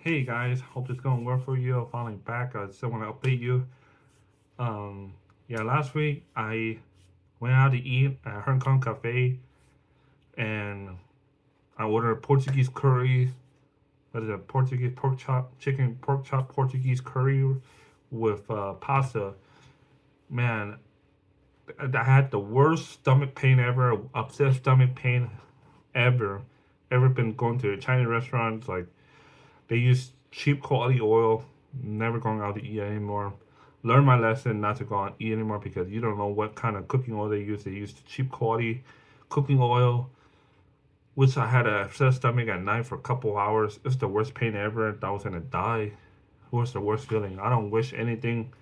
Hey guys, hope it's going well for you. I'm finally back. I just want to update you. Yeah, last week I went out to eat at Hong Kong Cafe and I ordered Portuguese curry. What is it? Portuguese pork chop, chicken pork chop, Portuguese curry with pasta. Man, I had the worst stomach pain ever, upset stomach pain ever. Ever been going to a Chinese restaurants like they use cheap quality oil. Never going out to eat anymore. Learn my lesson not to go out and eat anymore because you don't know what kind of cooking oil they use. They use cheap quality cooking oil, which I had a upset stomach at night for a couple hours. It's the worst pain ever. I was gonna die. It was the worst feeling. I don't wish anything.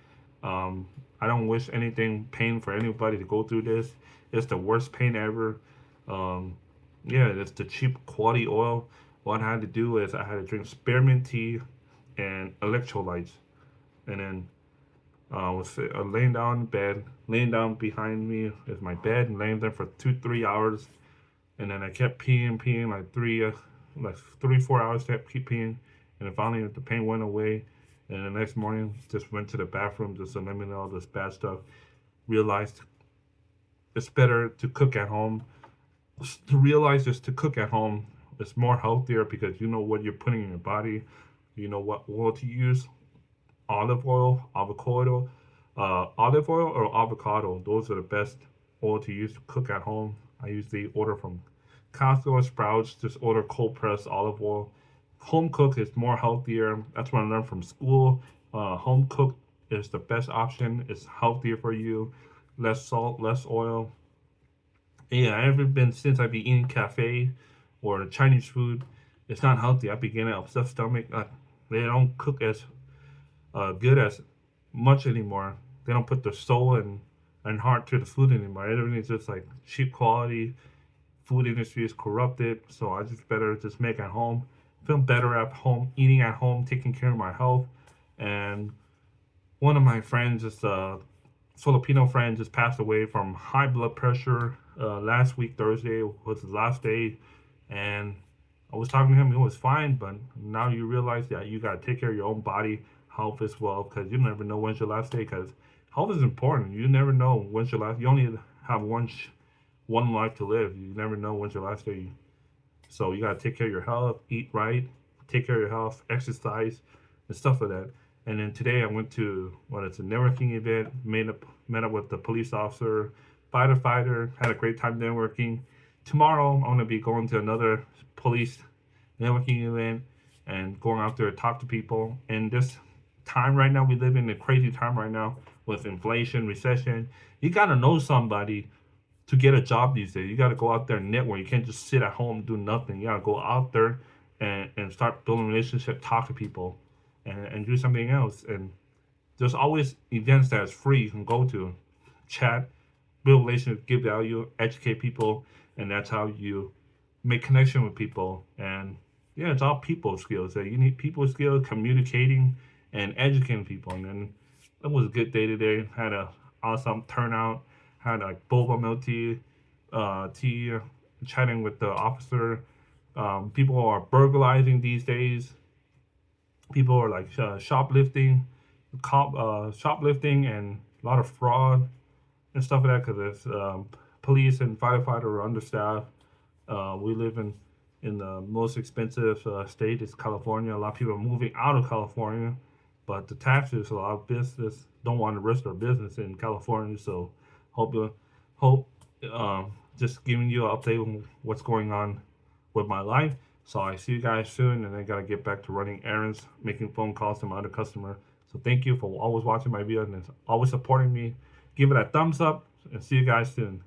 I don't wish anything pain for anybody to go through this. It's the worst pain ever. Um, yeah, it's the cheap quality oil. What I had to do is I had to drink spearmint tea and electrolytes, and then was laying down in bed. Laying down behind me is my bed, and laying there for 2 3 hours, and then I kept peeing like 4 hours. Kept peeing, and then finally the pain went away. And the next morning, just went to the bathroom just to eliminate all this bad stuff. Realized it's better to cook at home. To realize just to cook at home is more healthier because you know what you're putting in your body. You know what oil to use: olive oil or avocado. Those are the best oil to use to cook at home. I usually order from Costco or Sprouts. Just order cold pressed olive oil. Home cook is more healthier. That's what I learned from school. Home cook is the best option. It's healthier for you. Less salt, less oil. Yeah, I ever been since I've been eating cafe or Chinese food. It's not healthy. I've been getting an upset stomach. They don't cook as good as much anymore. They don't put the soul and heart to the food anymore. Everything's just like cheap quality. Food industry is corrupted, so I just better just make at home. Feel better at home, eating at home, taking care of my health. And one of my friends, just a Filipino friend, just passed away from high blood pressure. Last week Thursday was his last day, and I was talking to him. He was fine, but now you realize that you gotta take care of your own body health as well, because you never know when's your last day. Because health is important. You never know when's your last. You only have one life to live. You never know when's your last day. So you gotta take care of your health, eat right, take care of your health, exercise, and stuff like that. And then today I went to it's a networking event, met up with the police officer, firefighter, had a great time networking. Tomorrow I'm gonna be going to another police networking event and going out there to talk to people. And this time right now, we live in a crazy time right now with inflation, recession. You gotta know somebody to get a job these days. You got to go out there and network. You can't just sit at home and do nothing. You got to go out there and start building relationships, talk to people, and do something else. And there's always events that's free you can go to, chat, build relationships, give value, educate people, and that's how you make connection with people. And yeah, it's all people skills. So you need people skills, communicating, and educating people. And then it was a good day today. Had a awesome turnout. Had like boba milk tea, chatting with the officer. People are burglarizing these days. People are like shoplifting, and a lot of fraud and stuff like that because police and firefighter are understaffed. We live in the most expensive state is California. A lot of people are moving out of California, but the taxes, a lot of business don't want to risk their business in California. So hope hope just giving you an update on what's going on with my life. So I see you guys soon, and I gotta get back to running errands, making phone calls to my other customer. So thank you for always watching my videos and always supporting me. Give it a thumbs up, and see you guys soon.